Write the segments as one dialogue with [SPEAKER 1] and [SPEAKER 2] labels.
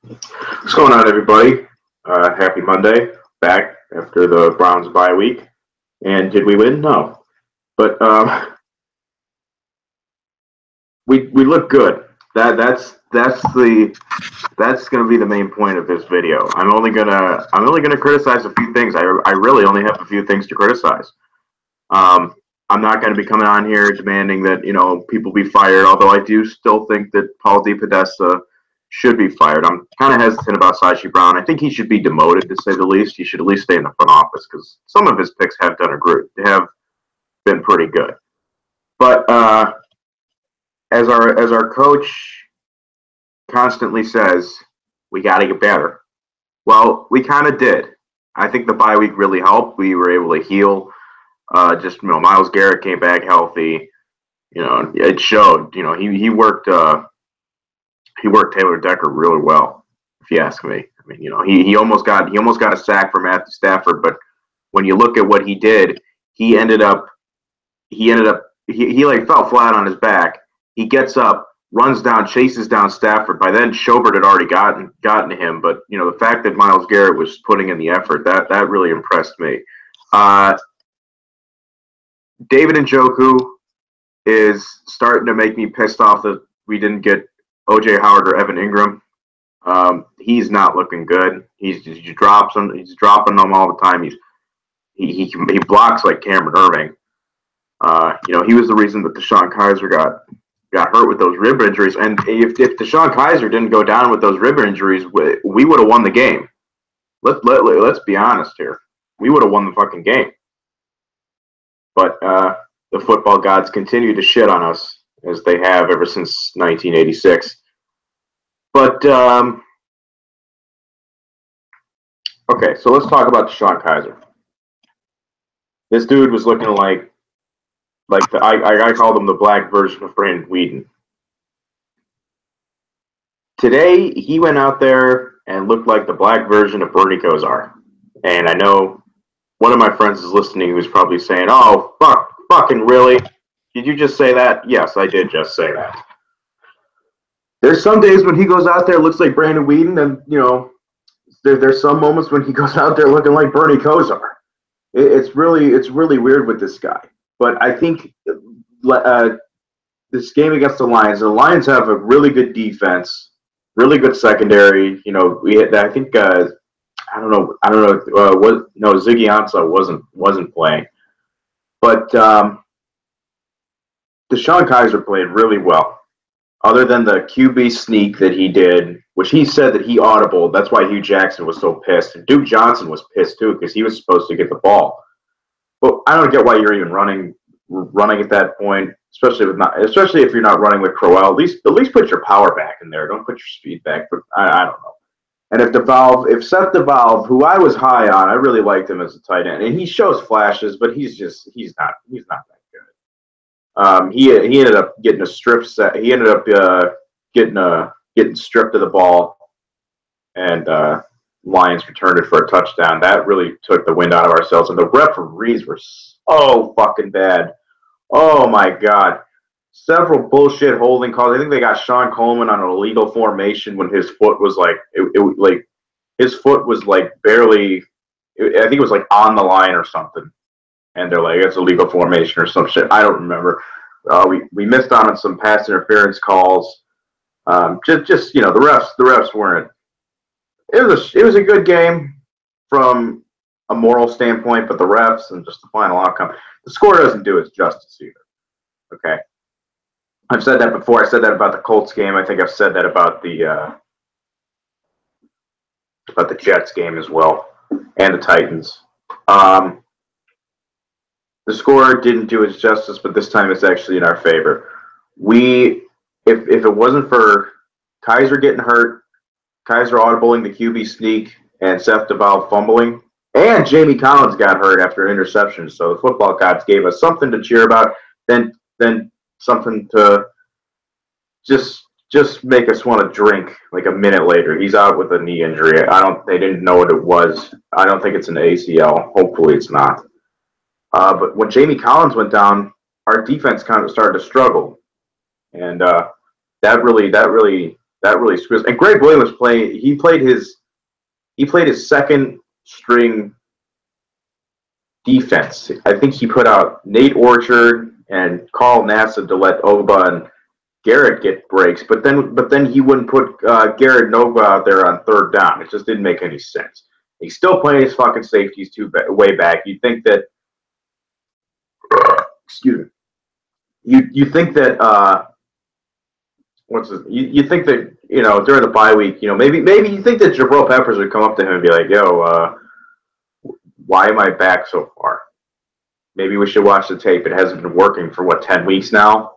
[SPEAKER 1] What's going on, everybody? Happy Monday. Back after the Browns bye week. And did we win? No. But we look good. That's going to be the main point of this video. I'm only gonna criticize a few things. I really only have a few things to criticize. Um, I'm not going to be coming on here demanding that people be fired. Although I do still think that Paul DePodesta should be fired. I'm kind of hesitant about Sashi Brown. I think he should be demoted, to say the least. He should at least stay in the front office because some of his picks have been pretty good. But as our coach constantly says, we got to get better. Well, we kind of did. I think the bye week really helped. We were able to heal. Miles Garrett came back healthy. It showed. He worked Taylor Decker really well, if you ask me. I mean, he almost got a sack for Matthew Stafford, but when you look at what he did, he ended up he like fell flat on his back. He gets up, runs down, chases down Stafford. By then, Schobert had already gotten to him, but the fact that Myles Garrett was putting in the effort, that really impressed me. David Njoku is starting to make me pissed off that we didn't get OJ Howard or Evan Ingram. He's not looking good. He drops them. He's dropping them all the time. He blocks like Cameron Irving. He was the reason that DeShone Kizer got hurt with those rib injuries. And if DeShone Kizer didn't go down with those rib injuries, we would have won the game. Let's be honest here. We would have won the fucking game. But the football gods continue to shit on us, as they have ever since 1986. But, okay, so let's talk about DeShone Kizer. This dude was looking like I called him the black version of Brandon Weeden. Today, he went out there and looked like the black version of Bernie Kosar. And I know one of my friends is listening who's probably saying, oh, fucking really? Did you just say that? Yes, I did just say that. There's some days when he goes out there looks like Brandon Weeden, and there's some moments when he goes out there looking like Bernie Kosar. It's really weird with this guy. But I think this game against the Lions have a really good defense, really good secondary. I think I don't know Ziggy Ansah wasn't playing, but DeShone Kizer played really well. Other than the QB sneak that he did, which he said that he audibled. That's why Hugh Jackson was so pissed. And Duke Johnson was pissed too because he was supposed to get the ball. But I don't get why you're even running at that point, especially if you're not running with Crowell. At least put your power back in there. Don't put your speed back. But I don't know. And if Seth DeValve, who I was high on, I really liked him as a tight end, and he shows flashes, but he's not that good. He ended up getting a strip set. He ended up getting stripped of the ball, and Lions returned it for a touchdown. That really took the wind out of ourselves, and the referees were so fucking bad. Oh my god. Several bullshit holding calls. I think they got Sean Coleman on an illegal formation when his foot was his foot was like barely. I think it was like on the line or something, and they're like it's illegal formation or some shit. I don't remember. We missed on some pass interference calls. Just the refs weren't. It was a good game from a moral standpoint, but the refs and just the final outcome, the score doesn't do its justice either. Okay. I've said that before. I said that about the Colts game. I think I've said that about the Jets game as well, and the Titans. The score didn't do its justice, but this time it's actually in our favor. If it wasn't for Kizer getting hurt, Kizer audibling the QB sneak, and Seth DeValve fumbling, and Jamie Collins got hurt after an interception, so the football gods gave us something to cheer about, then something to just make us want to drink like a minute later. He's out with a knee injury. They didn't know what it was. I don't think it's an ACL. Hopefully it's not. But when Jamie Collins went down, our defense kind of started to struggle. And that really that really screws. And Greg Williams playing. He played his second string defense. I think he put out Nate Orchard and Carl Nassib to let Ogba and Garrett get breaks, but then he wouldn't put Garrett and Ogba out there on third down. It just didn't make any sense. He's still playing his fucking safeties way back. You think that? Excuse me. You think that? You think that during the bye week, maybe you think that Jabril Peppers would come up to him and be like, "Yo, why am I back so far? Maybe we should watch the tape. It hasn't been working for 10 weeks now."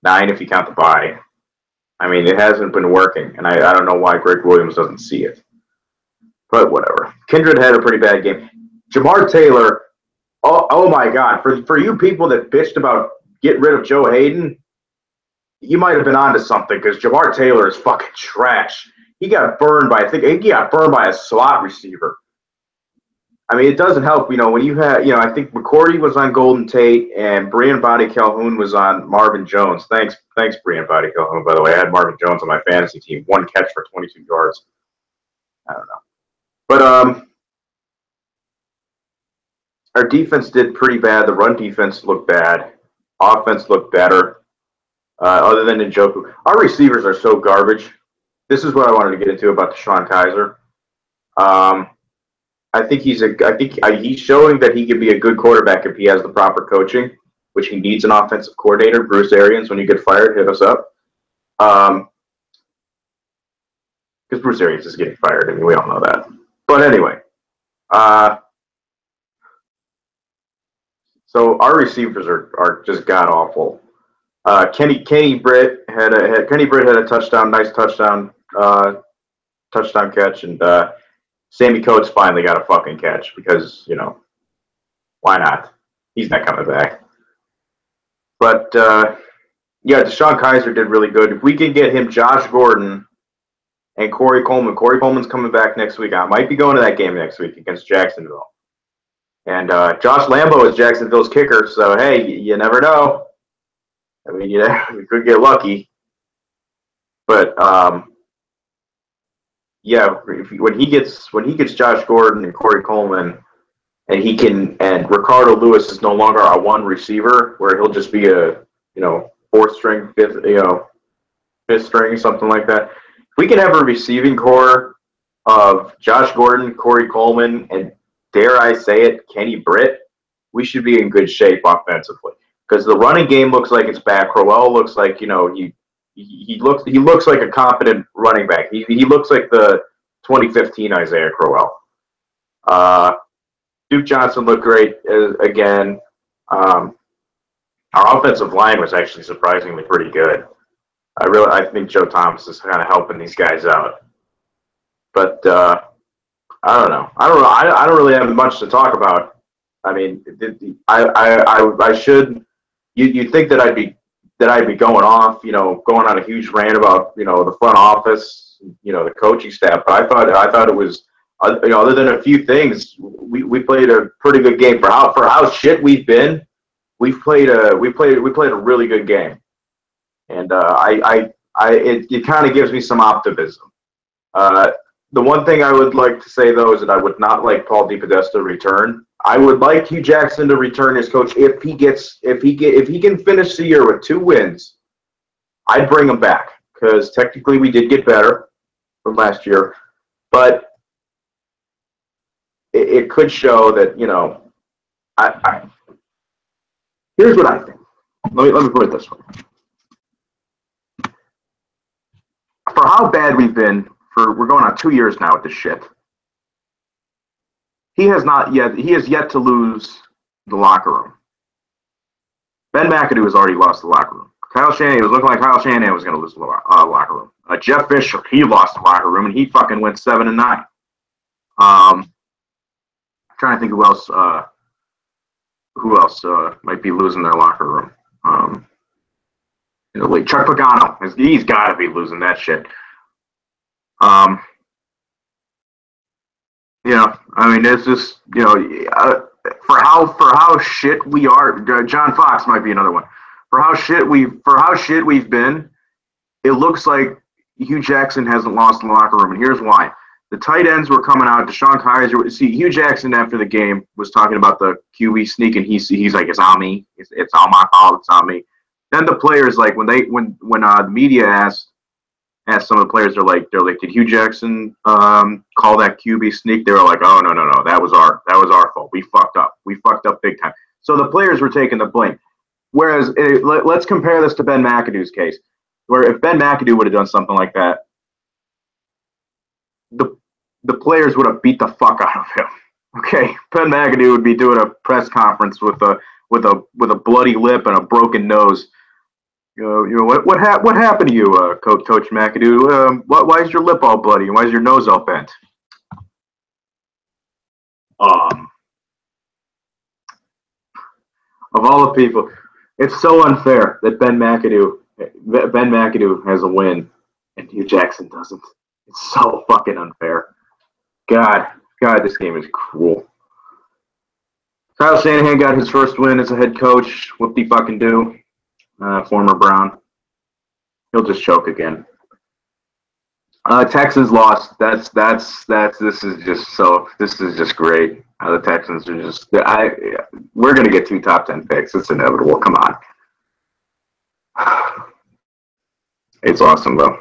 [SPEAKER 1] 9 if you count the bye. I mean, it hasn't been working, and I don't know why Greg Williams doesn't see it. But whatever. Kindred had a pretty bad game. Jamar Taylor, oh my God. For you people that bitched about getting rid of Joe Hayden, you might have been onto something because Jamar Taylor is fucking trash. He got burned by a slot receiver. I mean, it doesn't help, when you have, I think McCourty was on Golden Tate and Brian Body Calhoun was on Marvin Jones. Thanks, Brian Body Calhoun, by the way. I had Marvin Jones on my fantasy team. 1 catch for 22 yards. I don't know. But our defense did pretty bad. The run defense looked bad. Offense looked better. Other than Njoku. Our receivers are so garbage. This is what I wanted to get into about Deshaun Kaiser. I think he's showing that he can be a good quarterback if he has the proper coaching, which he needs an offensive coordinator. Bruce Arians, when you get fired, hit us up. Because Bruce Arians is getting fired. I mean, we all know that. But anyway, so our receivers are just god awful. Kenny Britt had a touchdown, nice touchdown catch, and Sammy Coates finally got a fucking catch because, why not? He's not coming back. But, yeah, Deshaun Kaiser did really good. If we can get him Josh Gordon and Corey Coleman. Corey Coleman's coming back next week. I might be going to that game next week against Jacksonville. And Josh Lambo is Jacksonville's kicker, so, hey, you never know. I mean, we could get lucky. But, yeah, when he gets Josh Gordon and Corey Coleman, and Ricardo Lewis is no longer a one receiver, where he'll just be a fourth string, fifth string, something like that. If we can have a receiving core of Josh Gordon, Corey Coleman, and dare I say it, Kenny Britt, we should be in good shape offensively. Because the running game looks like it's back. Crowell looks like he looks like a competent running back. He looks like the 2015 Isaiah Crowell. Duke Johnson looked great again. Our offensive line was actually surprisingly pretty good. I think Joe Thomas is kind of helping these guys out. But I don't know. I don't really have much to talk about. I mean, I should. You'd think that I'd be going off, going on a huge rant about, the front office, the coaching staff. But I thought it was, other than a few things, we played a pretty good game for how shit we've been. We played a really good game, and it kind of gives me some optimism. The one thing I would like to say though is that I would not like Paul DePodesta to return. I would like Hugh Jackson to return as coach if he can finish the year with 2 wins. I'd bring him back because technically we did get better from last year, but it could show that here's what I think. Let me put it this way: for how bad we've been, we're going on 2 years now with this shit. He has yet to lose the locker room. Ben McAdoo has already lost the locker room. Kyle Shanahan, was looking like Kyle Shanahan was going to lose the locker room. Jeff Fisher, he lost the locker room, and he fucking went 7-9. I'm trying to think who else might be losing their locker room. Like Chuck Pagano, he's got to be losing that shit. I mean, it's just, for how shit we are. John Fox might be another one. For how shit we've been, it looks like Hugh Jackson hasn't lost in the locker room, and here's why. The tight ends were coming out. Deshaun Kaiser. See, Hugh Jackson after the game was talking about the QB sneak, and he's like, "It's on me. It's all my fault. It's on me." Then the players, like when the media asked some of the players, they're like, "Did Hugh Jackson call that QB sneak?" They were like, "Oh no, that was our fault. We fucked up. We fucked up big time." So the players were taking the blame. Whereas let's compare this to Ben McAdoo's case, where if Ben McAdoo would have done something like that, the players would have beat the fuck out of him. Okay, Ben McAdoo would be doing a press conference with a bloody lip and a broken nose. What happened to you, Coach McAdoo? Why is your lip all bloody and why is your nose all bent? Of all the people, it's so unfair that Ben McAdoo has a win and Hugh Jackson doesn't. It's so fucking unfair. God, this game is cruel. Kyle Shanahan got his first win as a head coach. Whoop-de-fucking-do. Former Brown. He'll just choke again. Texans lost. This is just great. The Texans are just. We're gonna get 2 top 10 picks. It's inevitable. Come on. It's awesome though.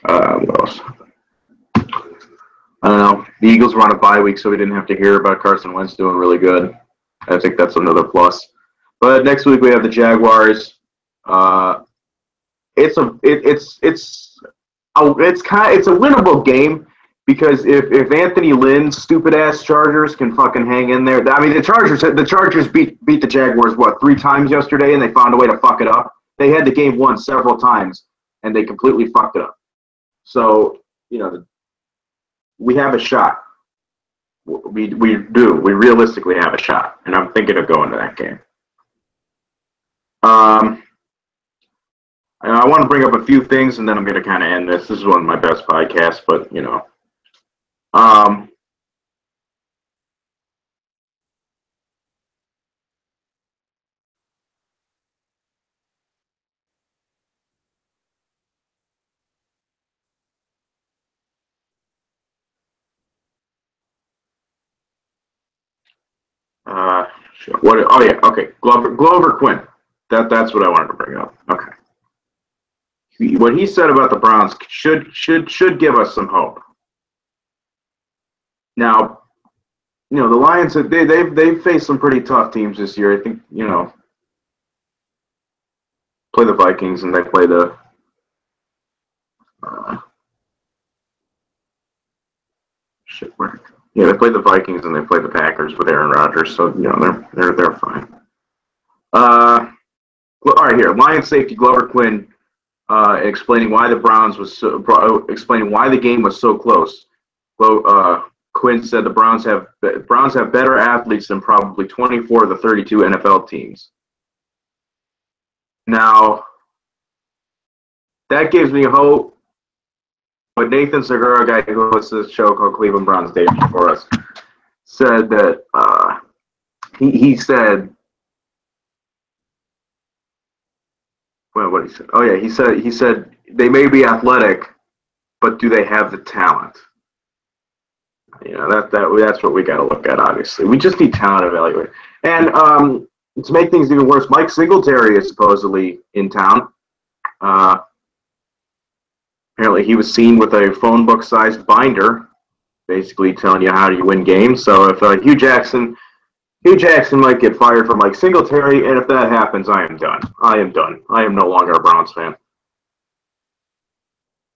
[SPEAKER 1] What else? I don't know. The Eagles were on a bye week, so we didn't have to hear about Carson Wentz doing really good. I think that's another plus. But next week we have the Jaguars. It's a winnable game because if Anthony Lynn's stupid ass Chargers can fucking hang in there. I mean, the Chargers beat the Jaguars 3 times yesterday, and they found a way to fuck it up. They had the game won several times, and they completely fucked it up. So we have a shot. We do. We realistically have a shot, and I'm thinking of going to that game. I want to bring up a few things, and then I'm going to kind of end this. This is one of my best podcasts, but sure. What? Oh yeah, okay. Glover Quinn. That's what I wanted to bring up. Okay. What he said about the Browns should give us some hope. Now, the Lions they've faced some pretty tough teams this year. I think play the Vikings and they play the they play the Vikings and they play the Packers with Aaron Rodgers. So they're fine. All right, here Lions safety Glover Quinn. Explaining why the game was so close. Quinn said the Browns have better athletes than probably 24 of the 32 NFL teams. Now, that gives me hope. But Nathan Segura, a guy who hosts this show called Cleveland Browns Daily for us, said that he said. Well, what he said? Oh yeah, he said they may be athletic, but do they have the talent? That's what we got to look at. Obviously, we just need talent evaluated. And to make things even worse, Mike Singletary is supposedly in town. Apparently, he was seen with a phone book-sized binder, basically telling you how do you win games. So if Hugh Jackson might get fired for Mike Singletary, and if that happens, I am done. I am no longer a Browns fan.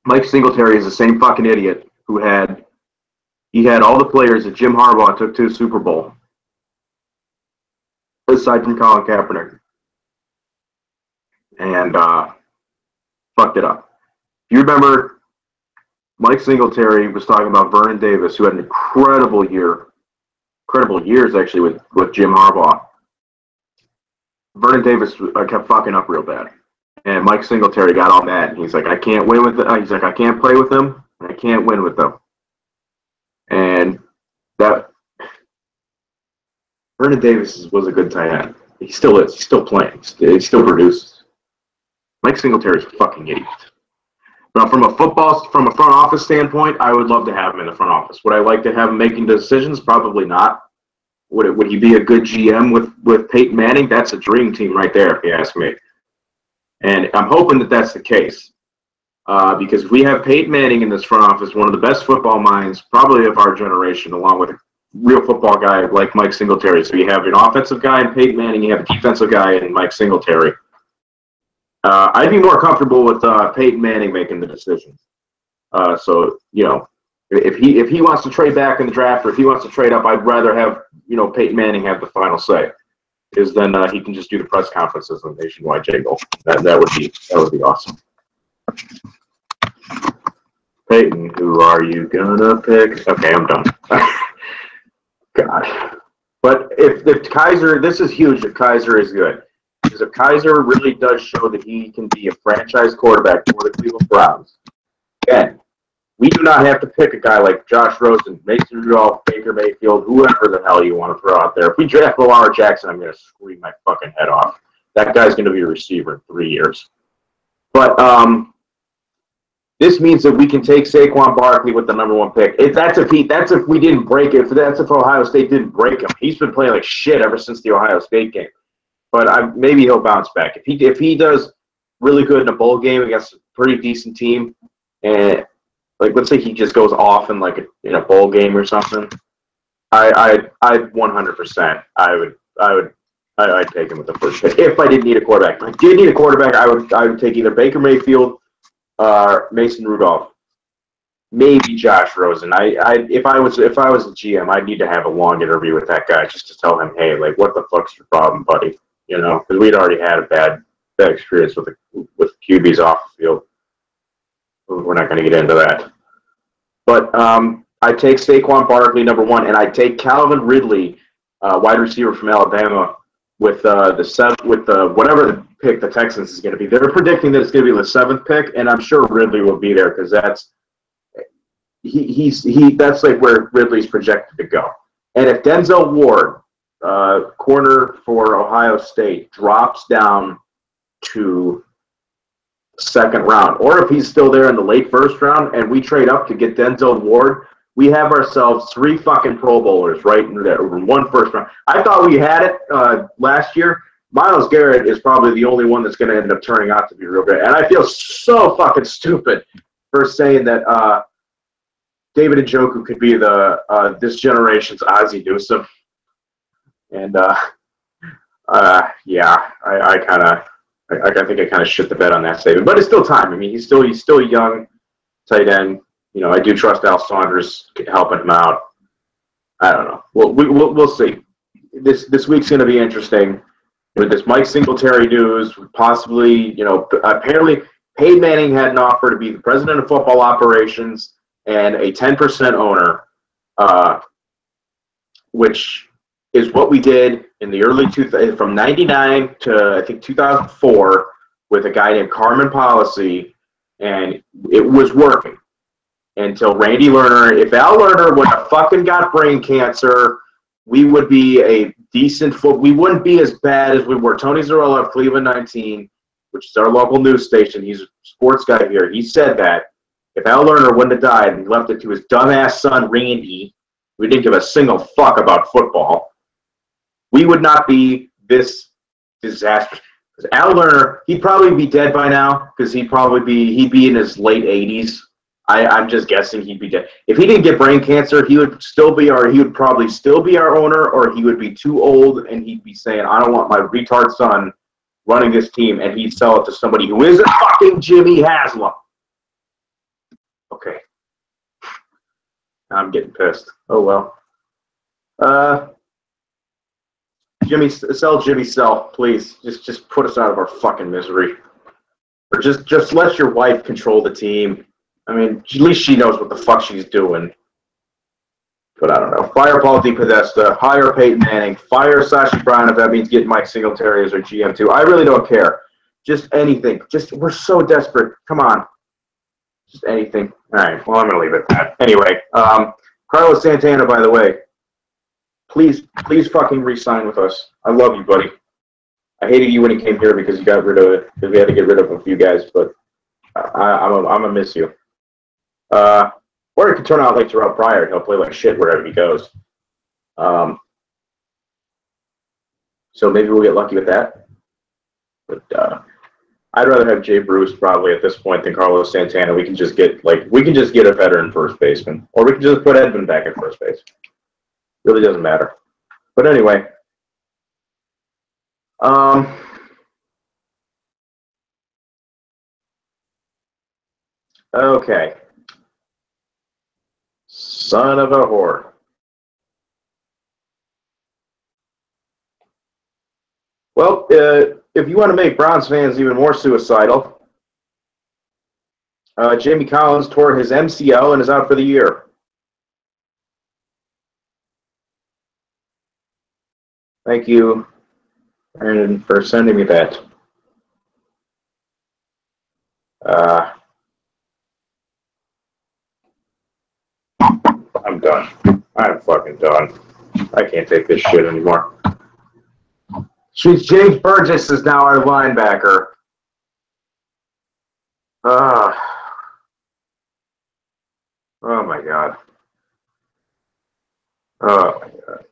[SPEAKER 1] Mike Singletary is the same fucking idiot who had all the players that Jim Harbaugh took to the Super Bowl, aside from Colin Kaepernick, and fucked it up. If you remember, Mike Singletary was talking about Vernon Davis, who had an incredible years actually with Jim Harbaugh. Vernon Davis kept fucking up real bad, and Mike Singletary got all mad. He's like, I can't win with it. He's like, I can't play with them. I can't win with them. And that Vernon Davis was a good tight end. He still is. He's still playing. He still produces. Mike Singletary's a fucking idiot. Now, from a front office standpoint, I would love to have him in the front office. Would I like to have him making decisions? Probably not. Would he be a good GM with Peyton Manning? That's a dream team right there, if you ask me. And I'm hoping that that's the case. Because if we have Peyton Manning in this front office, one of the best football minds probably of our generation, along with a real football guy like Mike Singletary. So you have an offensive guy in Peyton Manning, you have a defensive guy in Mike Singletary. I'd be more comfortable with Peyton Manning making the decisions. So, if he wants to trade back in the draft or if he wants to trade up, I'd rather have, Peyton Manning have the final say. Because then he can just do the press conferences on Nationwide Jingle. That would be awesome. Peyton, who are you gonna pick? Okay, I'm done. God. But if Kaiser, this is huge if Kaiser is good. Because if Kaiser really does show that he can be a franchise quarterback for the Cleveland Browns, again, we do not have to pick a guy like Josh Rosen, Mason Rudolph, Baker Mayfield, whoever the hell you want to throw out there. If we draft Lamar Jackson, I'm going to scream my fucking head off. That guy's going to be a receiver in 3 years. But this means that we can take Saquon Barkley with the #1 pick. That's if we didn't break it. That's if Ohio State didn't break him. He's been playing like shit ever since the Ohio State game. But maybe he'll bounce back. If he does really good in a bowl game against a pretty decent team, and let's say he just goes off in in a bowl game or something, I 100% I'd take him with the first pick if I didn't need a quarterback. If I did need a quarterback, I would take either Baker Mayfield or Mason Rudolph, maybe Josh Rosen. If I was a GM, I'd need to have a long interview with that guy just to tell him, hey, what the fuck's your problem, buddy? Because we'd already had a bad experience with QBs off the field. We're not going to get into that. But I take Saquon Barkley #1, and I take Calvin Ridley, wide receiver from Alabama, with whatever pick the Texans is going to be. They're predicting that it's going to be the 7th pick, and I'm sure Ridley will be there because that's where Ridley's projected to go. And if Denzel Ward, corner for Ohio State, drops down to 2nd round, or if he's still there in the late 1st round and we trade up to get Denzel Ward, we have ourselves 3 fucking Pro Bowlers right in there, 1 first round. I thought we had it last year. Myles Garrett is probably the only one that's going to end up turning out to be real good. And I feel so fucking stupid for saying that David Njoku could be this generation's Ozzie Newsome. And I think I kind of shit the bed on that statement, but it's still time. I mean, he's still a young tight end. I do trust Al Saunders helping him out. I don't know. We'll see. This week's going to be interesting with this Mike Singletary news. Possibly, apparently Peyton Manning had an offer to be the president of football operations and a 10% owner, which is what we did in the early from 99 to I think 2004 with a guy named Carmen Policy, and it was working until Randy Lerner. If Al Lerner would have fucking got brain cancer, we would be a decent we wouldn't be as bad as we were. Tony Zarella of Cleveland 19, which is our local news station. He's a sports guy here. He said that if Al Lerner wouldn't have died and left it to his dumbass son Randy, we didn't give a single fuck about football, we would not be this disastrous. Because Al Lerner, he'd probably be dead by now because he'd be in his late 80s. I'm just guessing he'd be dead. If he didn't get brain cancer, he would probably still be our owner, or he would be too old and he'd be saying, I don't want my retard son running this team, and he'd sell it to somebody who isn't fucking Jimmy Haslam. Okay. I'm getting pissed. Oh well. Jimmy, sell, please. Just put us out of our fucking misery. Or just let your wife control the team. I mean, at least she knows what the fuck she's doing. But I don't know. Fire Paul DePodesta. Hire Peyton Manning. Fire Sashi Brown if that means getting Mike Singletary as our GM too. I really don't care. Just anything. We're so desperate. Come on. Just anything. All right. Well, I'm going to leave it at that. Anyway, Carlos Santana, by the way, please fucking re-sign with us. I love you, buddy. I hated you when he came here because you got rid of it, because we had to get rid of a few guys, but I'm gonna miss you. Or it could turn out like Terrell Pryor, and he'll play like shit wherever he goes. So maybe we'll get lucky with that. But I'd rather have Jay Bruce probably at this point than Carlos Santana. We can just get a veteran first baseman, or we can just put Edwin back at first base. Really doesn't matter. But anyway, okay. Son of a whore. Well, if you want to make Browns fans even more suicidal, Jamie Collins tore his MCL and is out for the year. Thank you, Brandon, for sending me that. I'm done. I'm fucking done. I can't take this shit anymore. James Burgess is now our linebacker. Oh my god. Oh my god.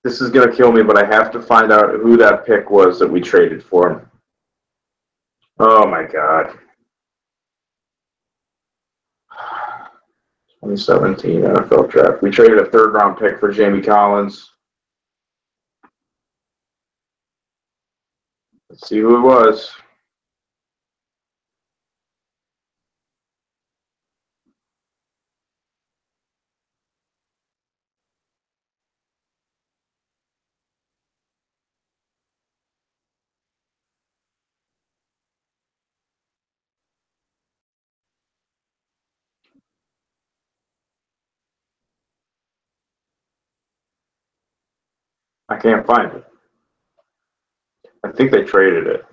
[SPEAKER 1] This is gonna kill me, but I have to find out who that pick was that we traded for him. Oh my god. 2017 NFL draft. We traded a third-round pick for Jamie Collins. Let's see who it was. I can't find it. I think they traded it.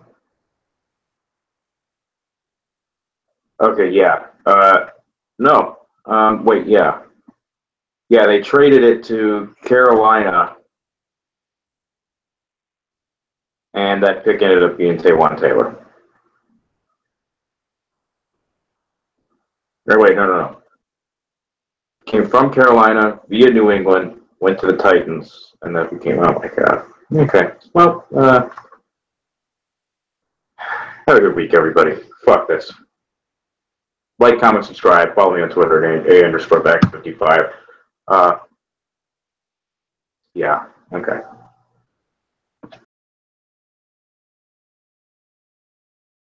[SPEAKER 1] Okay, yeah. No. Wait, yeah. Yeah, they traded it to Carolina, and that pick ended up being Taywan Taylor. Or wait, no. Came from Carolina via New England, went to the Titans, and that became, oh my god. Okay. Well, have a good week, everybody. Fuck this. Like, comment, subscribe. Follow me on Twitter at A_back55. Yeah. Okay.